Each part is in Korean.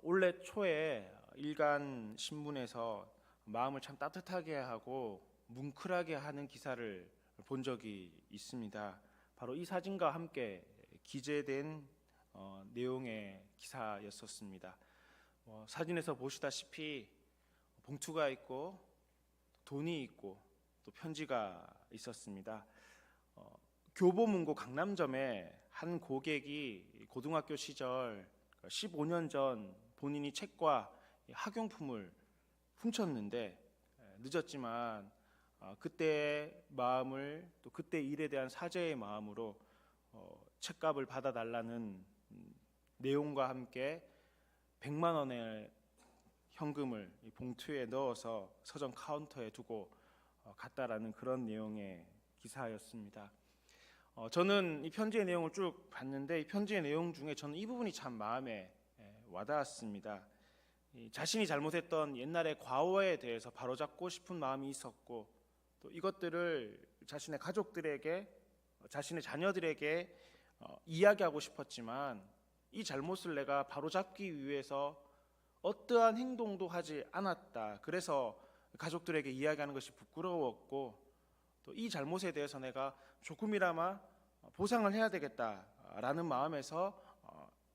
올해 초에 일간 신문에서 마음을 참 따뜻하게 하고 뭉클하게 하는 기사를 본 적이 있습니다. 바로 이 사진과 함께 기재된 내용의 기사였었습니다. 사진에서 보시다시피 봉투가 있고 돈이 있고 또 편지가 있었습니다. 교보문고 강남점에 한 고객이 고등학교 시절 15년 전 본인이 책과 학용품을 훔쳤는데 늦었지만 그때의 마음을 또 그때 일에 대한 사죄의 마음으로 책값을 받아달라는 내용과 함께 100만 원의 현금을 이 봉투에 넣어서 서점 카운터에 두고 갔다라는 그런 내용의 기사였습니다. 저는 이 편지의 내용을 쭉 봤는데 이 편지의 내용 중에 저는 이 부분이 참 마음에 와닿았습니다. 자신이 잘못했던 옛날의 과오에 대해서 바로잡고 싶은 마음이 있었고 또 이것들을 자신의 가족들에게 자신의 자녀들에게 이야기하고 싶었지만 이 잘못을 내가 바로잡기 위해서 어떠한 행동도 하지 않았다. 그래서 가족들에게 이야기하는 것이 부끄러웠고 또 이 잘못에 대해서 내가 조금이나마 보상을 해야 되겠다라는 마음에서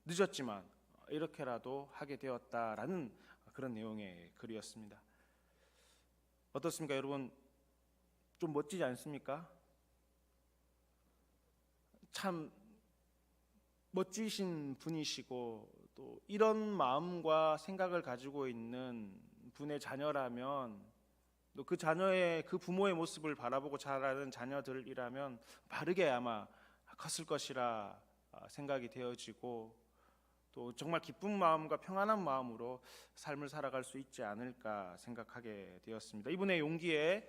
늦었지만 이렇게라도 하게 되었다라는 그런 내용의 글이었습니다. 어떻습니까, 여러분? 좀 멋지지 않습니까? 참 멋지신 분이시고 또 이런 마음과 생각을 가지고 있는 분의 자녀라면 또 그 자녀의 그 부모의 모습을 바라보고 자라는 자녀들이라면 바르게 아마 컸을 것이라 생각이 되어지고 또 정말 기쁜 마음과 평안한 마음으로 삶을 살아갈 수 있지 않을까 생각하게 되었습니다. 이분의 용기에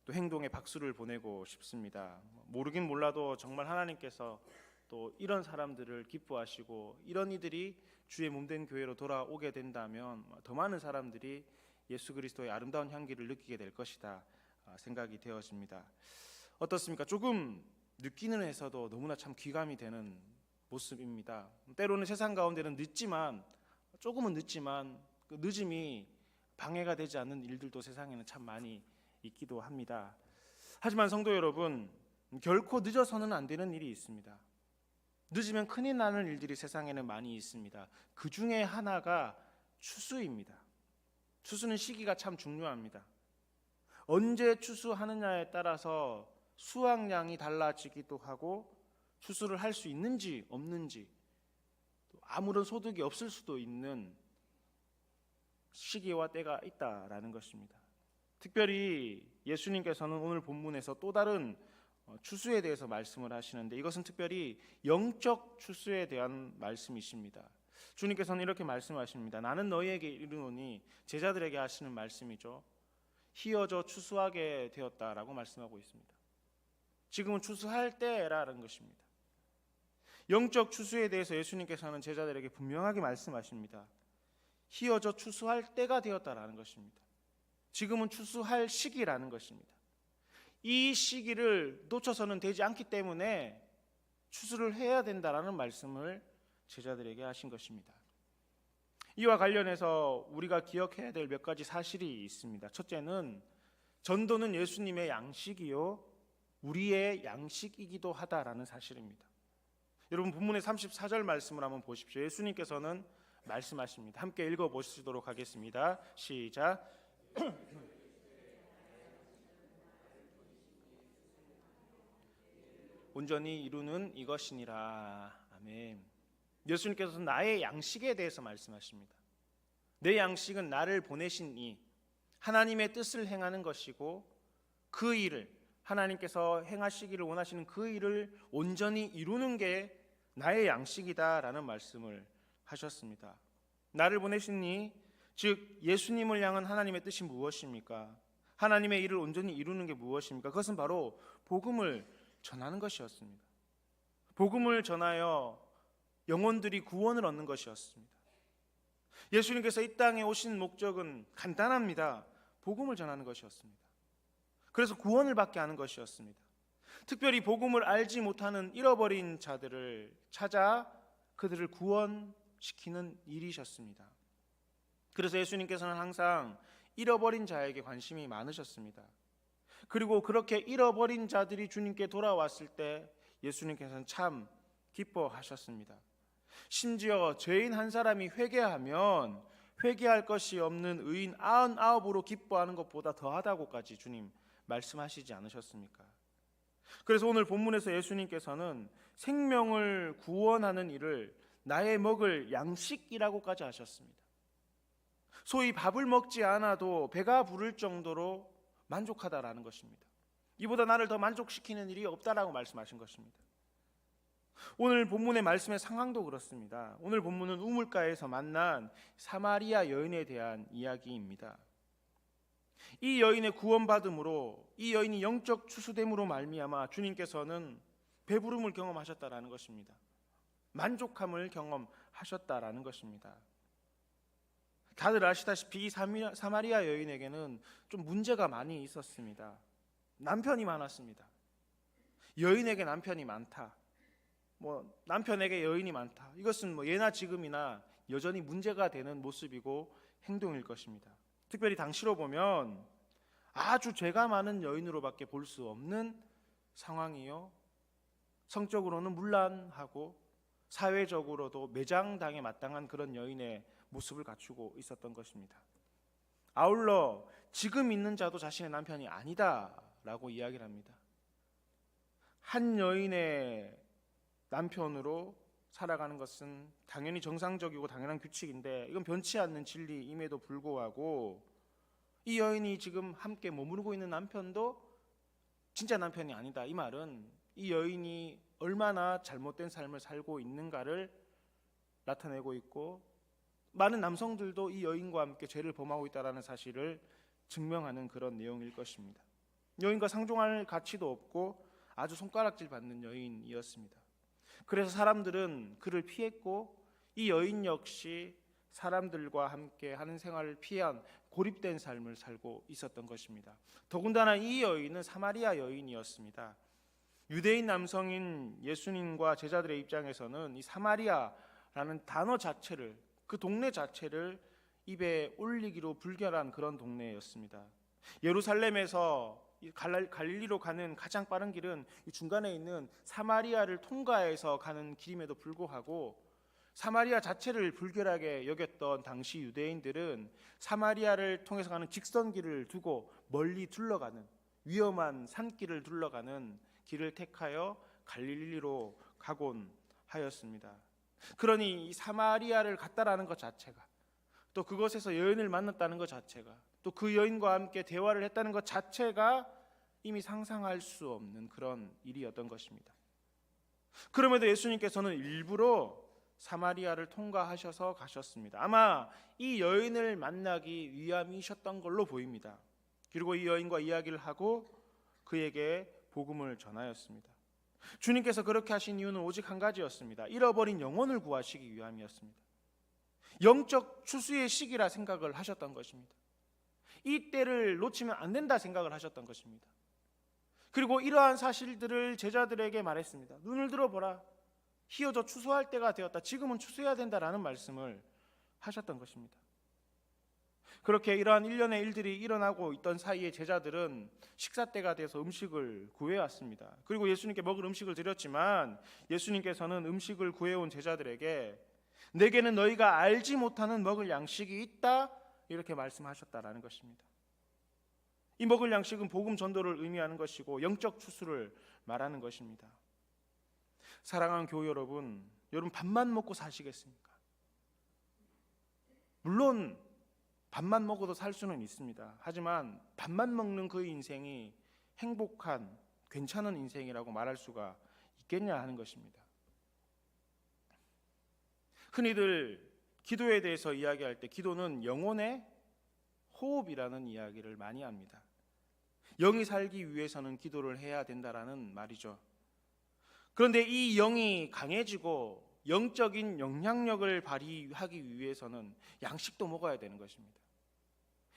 또 행동에 박수를 보내고 싶습니다. 모르긴 몰라도 정말 하나님께서 또 이런 사람들을 기뻐하시고 이런 이들이 주의 몸된 교회로 돌아오게 된다면 더 많은 사람들이 예수 그리스도의 아름다운 향기를 느끼게 될 것이다 생각이 되어집니다. 어떻습니까? 조금 늦기는 해서도 너무나 참 귀감이 되는 모습입니다. 때로는 세상 가운데는 조금은 늦지만 그 늦음이 방해가 되지 않는 일들도 세상에는 참 많이 있기도 합니다. 하지만 성도 여러분, 결코 늦어서는 안 되는 일이 있습니다. 늦으면 큰일 나는 일들이 세상에는 많이 있습니다. 그 중에 하나가 추수입니다. 추수는 시기가 참 중요합니다. 언제 추수하느냐에 따라서 수확량이 달라지기도 하고 추수를 할 수 있는지 없는지 또 아무런 소득이 없을 수도 있는 시기와 때가 있다라는 것입니다. 특별히 예수님께서는 오늘 본문에서 또 다른 추수에 대해서 말씀을 하시는데 이것은 특별히 영적 추수에 대한 말씀이십니다. 주님께서는 이렇게 말씀하십니다. 나는 너희에게 이르노니, 제자들에게 하시는 말씀이죠. 희어져 추수하게 되었다라고 말씀하고 있습니다. 지금은 추수할 때라는 것입니다. 영적 추수에 대해서 예수님께서는 제자들에게 분명하게 말씀하십니다. 희어져 추수할 때가 되었다라는 것입니다. 지금은 추수할 시기라는 것입니다. 이 시기를 놓쳐서는 되지 않기 때문에 추수를 해야 된다라는 말씀을 제자들에게 하신 것입니다. 이와 관련해서 우리가 기억해야 될 몇 가지 사실이 있습니다. 첫째는 전도는 예수님의 양식이요 우리의 양식이기도 하다라는 사실입니다. 여러분 본문의 34절 말씀을 한번 보십시오. 예수님께서는 말씀하십니다. 함께 읽어보시도록 하겠습니다. 시작. 온전히 이루는 이것이니라. 아멘. 예수님께서는 나의 양식에 대해서 말씀하십니다. 내 양식은 나를 보내신 이 하나님의 뜻을 행하는 것이고 그 일을 하나님께서 행하시기를 원하시는 그 일을 온전히 이루는 게 나의 양식이다라는 말씀을 하셨습니다. 나를 보내신 이, 즉 예수님을 향한 하나님의 뜻이 무엇입니까? 하나님의 일을 온전히 이루는 게 무엇입니까? 그것은 바로 복음을 전하는 것이었습니다. 복음을 전하여 영혼들이 구원을 얻는 것이었습니다. 예수님께서 이 땅에 오신 목적은 간단합니다. 복음을 전하는 것이었습니다. 그래서 구원을 받게 하는 것이었습니다. 특별히 복음을 알지 못하는 잃어버린 자들을 찾아 그들을 구원하는 만족시키는 일이셨습니다. 그래서 예수님께서는 항상 잃어버린 자에게 관심이 많으셨습니다. 그리고 그렇게 잃어버린 자들이 주님께 돌아왔을 때 예수님께서는 참 기뻐하셨습니다. 심지어 죄인 한 사람이 회개하면 회개할 것이 없는 의인 99으로 기뻐하는 것보다 더하다고까지 주님 말씀하시지 않으셨습니까? 그래서 오늘 본문에서 예수님께서는 생명을 구원하는 일을 나의 먹을 양식이라고까지 하셨습니다. 소위 밥을 먹지 않아도 배가 부를 정도로 만족하다라는 것입니다. 이보다 나를 더 만족시키는 일이 없다라고 말씀하신 것입니다. 오늘 본문의 말씀의 상황도 그렇습니다. 오늘 본문은 우물가에서 만난 사마리아 여인에 대한 이야기입니다. 이 여인의 구원받음으로, 이 여인이 영적 추수됨으로 말미암아 주님께서는 배부름을 경험하셨다라는 것입니다. 만족함을 경험하셨다라는 것입니다. 다들 아시다시피 이 사마리아 여인에게는 좀 문제가 많이 있었습니다. 남편이 많았습니다. 여인에게 남편이 많다, 남편에게 여인이 많다, 이것은 예나 지금이나 여전히 문제가 되는 모습이고 행동일 것입니다. 특별히 당시로 보면 아주 죄가 많은 여인으로밖에 볼 수 없는 상황이요, 성적으로는 문란하고 사회적으로도 매장당에 마땅한 그런 여인의 모습을 갖추고 있었던 것입니다. 아울러 지금 있는 자도 자신의 남편이 아니다라고 이야기를 합니다. 한 여인의 남편으로 살아가는 것은 당연히 정상적이고 당연한 규칙인데 이건 변치 않는 진리임에도 불구하고 이 여인이 지금 함께 머무르고 있는 남편도 진짜 남편이 아니다, 이 말은 이 여인이 얼마나 잘못된 삶을 살고 있는가를 나타내고 있고 많은 남성들도 이 여인과 함께 죄를 범하고 있다는 사실을 증명하는 그런 내용일 것입니다. 여인과 상종할 가치도 없고 아주 손가락질 받는 여인이었습니다. 그래서 사람들은 그를 피했고 이 여인 역시 사람들과 함께 하는 생활을 피한 고립된 삶을 살고 있었던 것입니다. 더군다나 이 여인은 사마리아 여인이었습니다. 유대인 남성인 예수님과 제자들의 입장에서는 이 사마리아라는 단어 자체를, 그 동네 자체를 입에 올리기로 불결한 그런 동네였습니다. 예루살렘에서 갈릴리로 가는 가장 빠른 길은 이 중간에 있는 사마리아를 통과해서 가는 길임에도 불구하고 사마리아 자체를 불결하게 여겼던 당시 유대인들은 사마리아를 통해서 가는 직선길을 두고 멀리 둘러가는 위험한 산길을 둘러가는 길을 택하여 갈릴리로 가곤 하였습니다. 그러니 이 사마리아를 갔다라는 것 자체가, 또 그곳에서 여인을 만났다는 것 자체가, 또 그 여인과 함께 대화를 했다는 것 자체가 이미 상상할 수 없는 그런 일이었던 것입니다. 그럼에도 예수님께서는 일부러 사마리아를 통과하셔서 가셨습니다. 아마 이 여인을 만나기 위함이셨던 걸로 보입니다. 그리고 이 여인과 이야기를 하고 그에게 복음을 전하였습니다. 주님께서 그렇게 하신 이유는 오직 한 가지였습니다. 잃어버린 영혼을 구하시기 위함이었습니다. 영적 추수의 시기라 생각을 하셨던 것입니다. 이 때를 놓치면 안 된다 생각을 하셨던 것입니다. 그리고 이러한 사실들을 제자들에게 말했습니다. 눈을 들어보라, 희어져 추수할 때가 되었다, 지금은 추수해야 된다라는 말씀을 하셨던 것입니다. 그렇게 이러한 일련의 일들이 일어나고 있던 사이에 제자들은 식사 때가 돼서 음식을 구해왔습니다. 그리고 예수님께 먹을 음식을 드렸지만 예수님께서는 음식을 구해온 제자들에게 내게는 너희가 알지 못하는 먹을 양식이 있다, 이렇게 말씀하셨다라는 것입니다. 이 먹을 양식은 복음 전도를 의미하는 것이고 영적 추수를 말하는 것입니다. 사랑하는 교우 여러분 밥만 먹고 사시겠습니까? 물론 밥만 먹어도 살 수는 있습니다. 하지만 밥만 먹는 그 인생이 행복한, 괜찮은 인생이라고 말할 수가 있겠냐 하는 것입니다. 흔히들 기도에 대해서 이야기할 때 기도는 영혼의 호흡이라는 이야기를 많이 합니다. 영이 살기 위해서는 기도를 해야 된다라는 말이죠. 그런데 이 영이 강해지고 영적인 영향력을 발휘하기 위해서는 양식도 먹어야 되는 것입니다.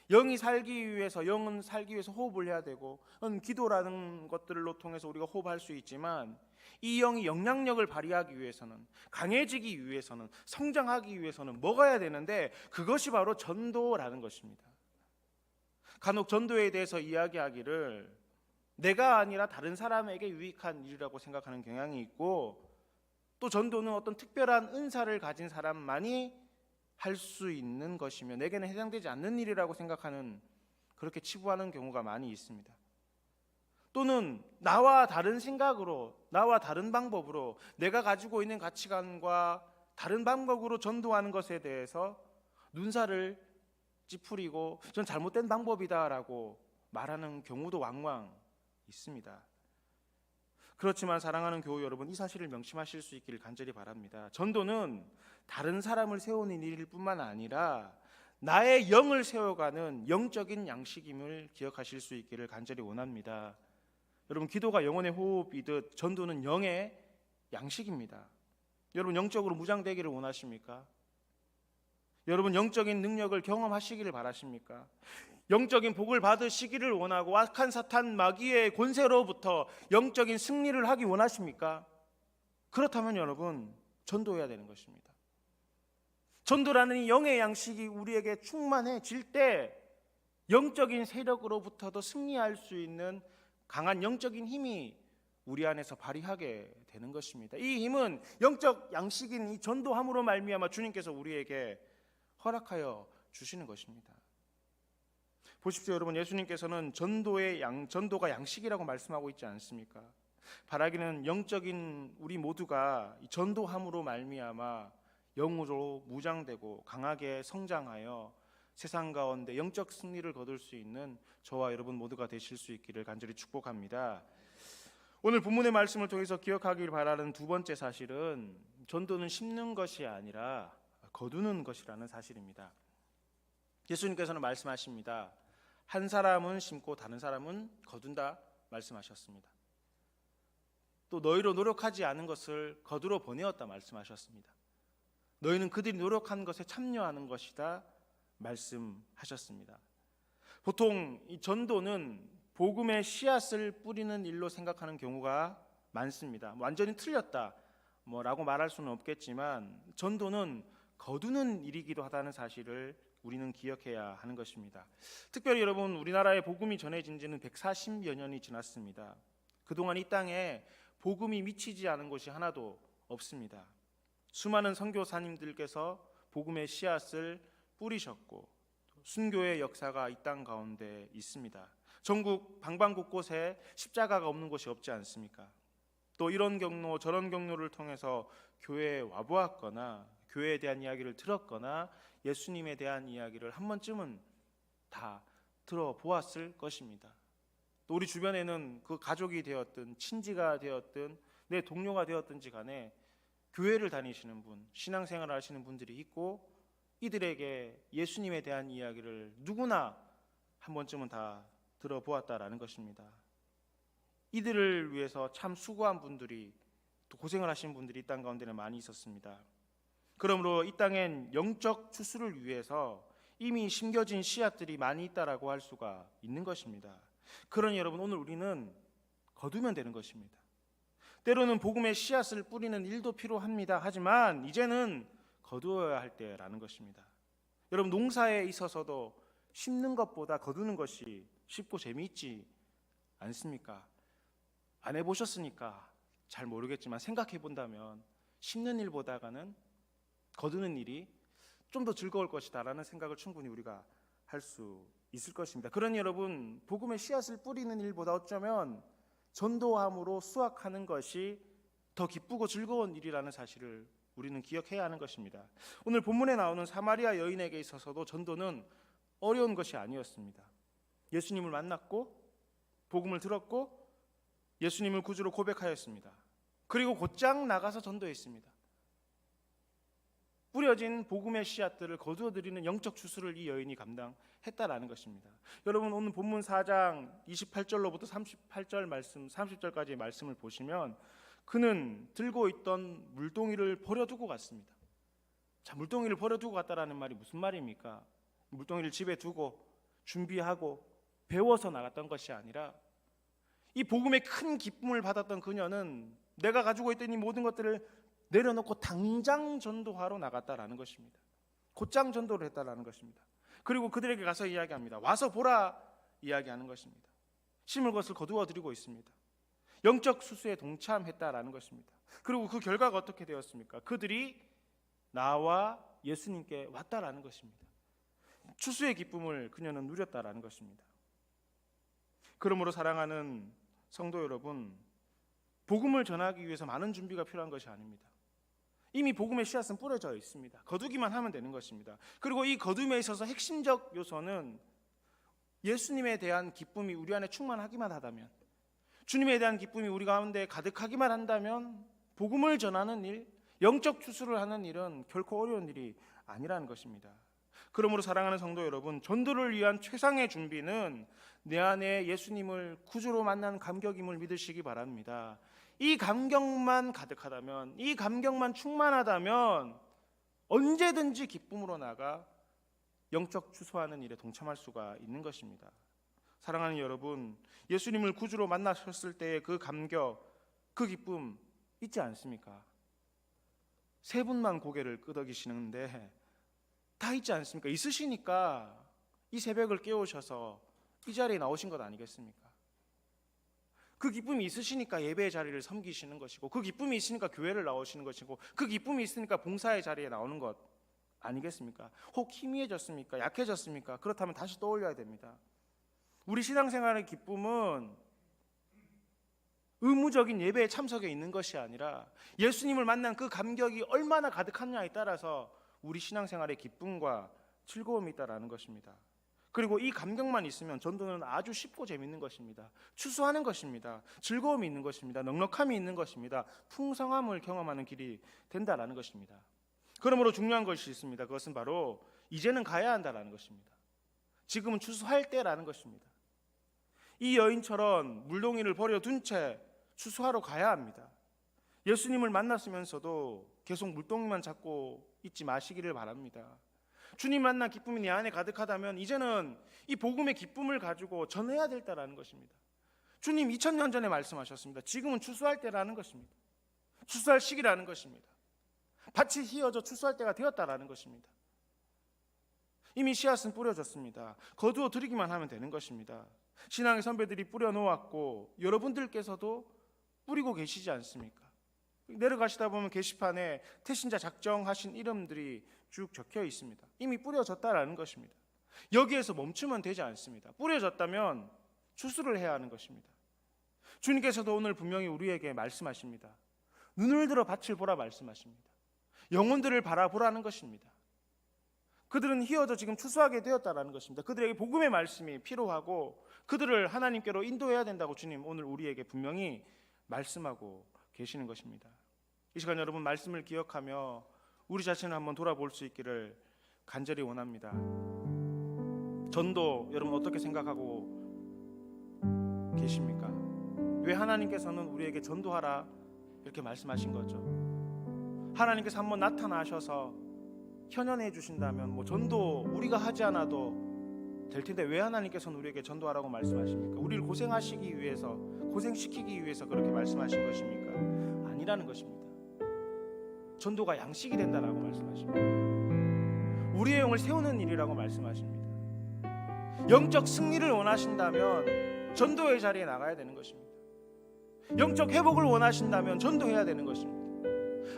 영이 살기 위해서, 영은 살기 위해서 호흡을 해야 되고, 기도라는 것들로 통해서 우리가 호흡할 수 있지만 이 영이 영향력을 발휘하기 위해서는, 강해지기 위해서는, 성장하기 위해서는 먹어야 되는데 그것이 바로 전도라는 것입니다. 간혹 전도에 대해서 이야기하기를 내가 아니라 다른 사람에게 유익한 일이라고 생각하는 경향이 있고, 또 전도는 어떤 특별한 은사를 가진 사람만이 할 수 있는 것이며 내게는 해당되지 않는 일이라고 생각하는, 그렇게 치부하는 경우가 많이 있습니다. 또는 나와 다른 생각으로, 나와 다른 방법으로, 내가 가지고 있는 가치관과 다른 방법으로 전도하는 것에 대해서 눈살을 찌푸리고 전 잘못된 방법이다라고 말하는 경우도 왕왕 있습니다. 그렇지만 사랑하는 교우 여러분, 이 사실을 명심하실 수 있기를 간절히 바랍니다. 전도는 다른 사람을 세우는 일일 뿐만 아니라 나의 영을 세워가는 영적인 양식임을 기억하실 수 있기를 간절히 원합니다. 여러분, 기도가 영혼의 호흡이듯 전도는 영의 양식입니다. 여러분, 영적으로 무장되기를 원하십니까? 여러분, 영적인 능력을 경험하시기를 바라십니까? 영적인 복을 받으시기를 원하고 악한 사탄 마귀의 권세로부터 영적인 승리를 하기 원하십니까? 그렇다면 여러분, 전도해야 되는 것입니다. 전도라는 이 영의 양식이 우리에게 충만해질 때 영적인 세력으로부터도 승리할 수 있는 강한 영적인 힘이 우리 안에서 발휘하게 되는 것입니다. 이 힘은 영적 양식인 이 전도함으로 말미암아 주님께서 우리에게 허락하여 주시는 것입니다. 보십시오, 여러분, 예수님께서는 전도가 양식이라고 말씀하고 있지 않습니까? 바라기는 영적인 우리 모두가 이 전도함으로 말미암아 영으로 무장되고 강하게 성장하여 세상 가운데 영적 승리를 거둘 수 있는 저와 여러분 모두가 되실 수 있기를 간절히 축복합니다. 오늘 본문의 말씀을 통해서 기억하길 바라는 두 번째 사실은 전도는 심는 것이 아니라 거두는 것이라는 사실입니다. 예수님께서는 말씀하십니다. 한 사람은 심고 다른 사람은 거둔다 말씀하셨습니다. 또 너희로 노력하지 않은 것을 거두러 보내었다 말씀하셨습니다. 너희는 그들이 노력한 것에 참여하는 것이다 말씀하셨습니다. 보통 이 전도는 복음의 씨앗을 뿌리는 일로 생각하는 경우가 많습니다. 완전히 틀렸다 라고 말할 수는 없겠지만 전도는 거두는 일이기도 하다는 사실을 우리는 기억해야 하는 것입니다. 특별히 여러분, 우리나라에 복음이 전해진 지는 140여 년이 지났습니다. 그동안 이 땅에 복음이 미치지 않은 곳이 하나도 없습니다. 수많은 선교사님들께서 복음의 씨앗을 뿌리셨고 순교의 역사가 이 땅 가운데 있습니다. 전국 방방곳곳에 십자가가 없는 곳이 없지 않습니까? 또 이런 경로 저런 경로를 통해서 교회에 와보았거나 교회에 대한 이야기를 들었거나 예수님에 대한 이야기를 한 번쯤은 다 들어보았을 것입니다. 또 우리 주변에는 그 가족이 되었든 친지가 되었든 내 동료가 되었든지 간에 교회를 다니시는 분, 신앙생활을 하시는 분들이 있고 이들에게 예수님에 대한 이야기를 누구나 한 번쯤은 다 들어보았다라는 것입니다. 이들을 위해서 참 수고한 분들이, 또 고생을 하신 분들이 이 땅 가운데는 많이 있었습니다. 그러므로 이 땅엔 영적 추수를 위해서 이미 심겨진 씨앗들이 많이 있다라고 할 수가 있는 것입니다. 그러니 여러분, 오늘 우리는 거두면 되는 것입니다. 때로는 복음의 씨앗을 뿌리는 일도 필요합니다. 하지만 이제는 거두어야 할 때라는 것입니다. 여러분, 농사에 있어서도 심는 것보다 거두는 것이 쉽고 재미있지 않습니까? 안 해보셨으니까 잘 모르겠지만 생각해 본다면 심는 일보다는 거두는 일이 좀 더 즐거울 것이다라는 생각을 충분히 우리가 할 수 있을 것입니다. 그러니 여러분, 복음의 씨앗을 뿌리는 일보다 어쩌면 전도함으로 수확하는 것이 더 기쁘고 즐거운 일이라는 사실을 우리는 기억해야 하는 것입니다. 오늘 본문에 나오는 사마리아 여인에게 있어서도 전도는 어려운 것이 아니었습니다. 예수님을 만났고 복음을 들었고 예수님을 구주로 고백하였습니다. 그리고 곧장 나가서 전도했습니다. 뿌려진 복음의 씨앗들을 거두어들이는 영적 추수를 이 여인이 감당했다라는 것입니다. 여러분, 오늘 본문 4장 28절로부터 38절 말씀, 30절까지의 말씀을 보시면 그는 들고 있던 물동이를 버려두고 갔습니다. 자, 물동이를 버려두고 갔다라는 말이 무슨 말입니까? 물동이를 집에 두고 준비하고 배워서 나갔던 것이 아니라 이 복음의 큰 기쁨을 받았던 그녀는 내가 가지고 있던 이 모든 것들을 내려놓고 당장 전도하러 나갔다라는 것입니다. 곧장 전도를 했다라는 것입니다. 그리고 그들에게 가서 이야기합니다. 와서 보라 이야기하는 것입니다. 심을 것을 거두어 드리고 있습니다. 영적 추수에 동참했다라는 것입니다. 그리고 그 결과가 어떻게 되었습니까? 그들이 나와 예수님께 왔다라는 것입니다. 추수의 기쁨을 그녀는 누렸다라는 것입니다. 그러므로 사랑하는 성도 여러분, 복음을 전하기 위해서 많은 준비가 필요한 것이 아닙니다. 이미 복음의 씨앗은 뿌려져 있습니다. 거두기만 하면 되는 것입니다. 그리고 이 거둠에 있어서 핵심적 요소는 예수님에 대한 기쁨이 우리 안에 충만하기만 하다면, 주님에 대한 기쁨이 우리 가운데 가득하기만 한다면 복음을 전하는 일, 영적 추수를 하는 일은 결코 어려운 일이 아니라는 것입니다. 그러므로 사랑하는 성도 여러분, 전도를 위한 최상의 준비는 내 안에 예수님을 구주로 만난 감격임을 믿으시기 바랍니다. 이 감격만 가득하다면, 이 감격만 충만하다면 언제든지 기쁨으로 나가 영적 추수하는 일에 동참할 수가 있는 것입니다. 사랑하는 여러분, 예수님을 구주로 만나셨을 때의 그 감격, 그 기쁨 있지 않습니까? 세 분만 고개를 끄덕이시는데 다 있지 않습니까? 있으시니까 이 새벽을 깨우셔서 이 자리에 나오신 것 아니겠습니까? 그 기쁨이 있으시니까 예배의 자리를 섬기시는 것이고, 그 기쁨이 있으니까 교회를 나오시는 것이고, 그 기쁨이 있으니까 봉사의 자리에 나오는 것 아니겠습니까? 혹 희미해졌습니까? 약해졌습니까? 그렇다면 다시 떠올려야 됩니다. 우리 신앙생활의 기쁨은 의무적인 예배에 참석해 있는 것이 아니라 예수님을 만난 그 감격이 얼마나 가득하냐에 따라서 우리 신앙생활의 기쁨과 즐거움이 있다라는 것입니다. 그리고 이 감격만 있으면 전도는 아주 쉽고 재밌는 것입니다. 추수하는 것입니다. 즐거움이 있는 것입니다. 넉넉함이 있는 것입니다. 풍성함을 경험하는 길이 된다라는 것입니다. 그러므로 중요한 것이 있습니다. 그것은 바로 이제는 가야 한다라는 것입니다. 지금은 추수할 때라는 것입니다. 이 여인처럼 물동이를 버려둔 채 추수하러 가야 합니다. 예수님을 만났으면서도 계속 물동이만 잡고 있지 마시기를 바랍니다. 주님 만난 기쁨이 내 안에 가득하다면 이제는 이 복음의 기쁨을 가지고 전해야 될 때라는 것입니다. 주님 2000년 전에 말씀하셨습니다. 지금은 추수할 때라는 것입니다. 추수할 시기라는 것입니다. 밭이 휘어져 추수할 때가 되었다라는 것입니다. 이미 씨앗은 뿌려졌습니다. 거두어 드리기만 하면 되는 것입니다. 신앙의 선배들이 뿌려놓았고 여러분들께서도 뿌리고 계시지 않습니까? 내려가시다 보면 게시판에 태신자 작정하신 이름들이 쭉 적혀 있습니다. 이미 뿌려졌다라는 것입니다. 여기에서 멈추면 되지 않습니다. 뿌려졌다면 추수를 해야 하는 것입니다. 주님께서도 오늘 분명히 우리에게 말씀하십니다. 눈을 들어 밭을 보라 말씀하십니다. 영혼들을 바라보라는 것입니다. 그들은 휘어져 지금 추수하게 되었다라는 것입니다. 그들에게 복음의 말씀이 필요하고 그들을 하나님께로 인도해야 된다고 주님 오늘 우리에게 분명히 말씀하고 계시는 것입니다. 이 시간 여러분 말씀을 기억하며 우리 자신을 한번 돌아볼 수 있기를 간절히 원합니다. 전도 여러분 어떻게 생각하고 계십니까? 왜 하나님께서는 우리에게 전도하라 이렇게 말씀하신 거죠? 하나님께서 한번 나타나셔서 현현해 주신다면 전도 우리가 하지 않아도 될 텐데 왜 하나님께서는 우리에게 전도하라고 말씀하십니까? 우리를 고생하시기 위해서, 고생시키기 위해서 그렇게 말씀하신 것입니까? 아니라는 것입니다. 전도가 양식이 된다라고 말씀하십니다. 우리의 영을 세우는 일이라고 말씀하십니다. 영적 승리를 원하신다면 전도의 자리에 나가야 되는 것입니다. 영적 회복을 원하신다면 전도해야 되는 것입니다.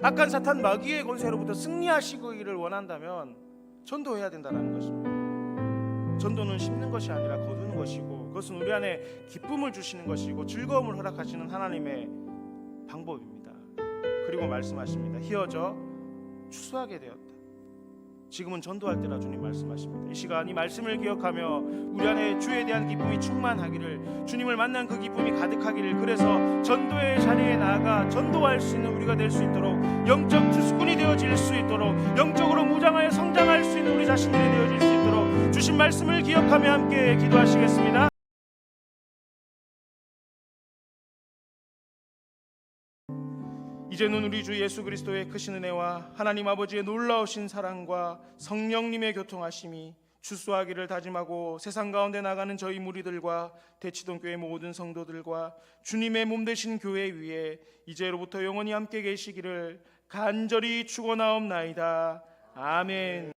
악한 사탄 마귀의 권세로부터 승리하시기를 원한다면 전도해야 된다는 것입니다. 전도는 심는 것이 아니라 거두는 것이고 그것은 우리 안에 기쁨을 주시는 것이고 즐거움을 허락하시는 하나님의 방법입니다. 그리고 말씀하십니다. 휘어져 추수하게 되었다. 지금은 전도할 때라 주님 말씀하십니다. 이 시간 이 말씀을 기억하며 우리 안에 주에 대한 기쁨이 충만하기를, 주님을 만난 그 기쁨이 가득하기를, 그래서 전도의 자리에 나아가 전도할 수 있는 우리가 될 수 있도록, 영적 추수꾼이 되어질 수 있도록, 영적으로 무장하여 성장할 수 있는 우리 자신들이 되어질 수 있도록 주신 말씀을 기억하며 함께 기도하시겠습니다. 이제는 우리 주 예수 그리스도의 크신 은혜와 하나님 아버지의 놀라우신 사랑과 성령님의 교통하심이 추수하기를 다짐하고 세상 가운데 나가는 저희 무리들과 대치동 교회 모든 성도들과 주님의 몸 되신 교회 위에 이제로부터 영원히 함께 계시기를 간절히 축원하옵나이다. 아멘.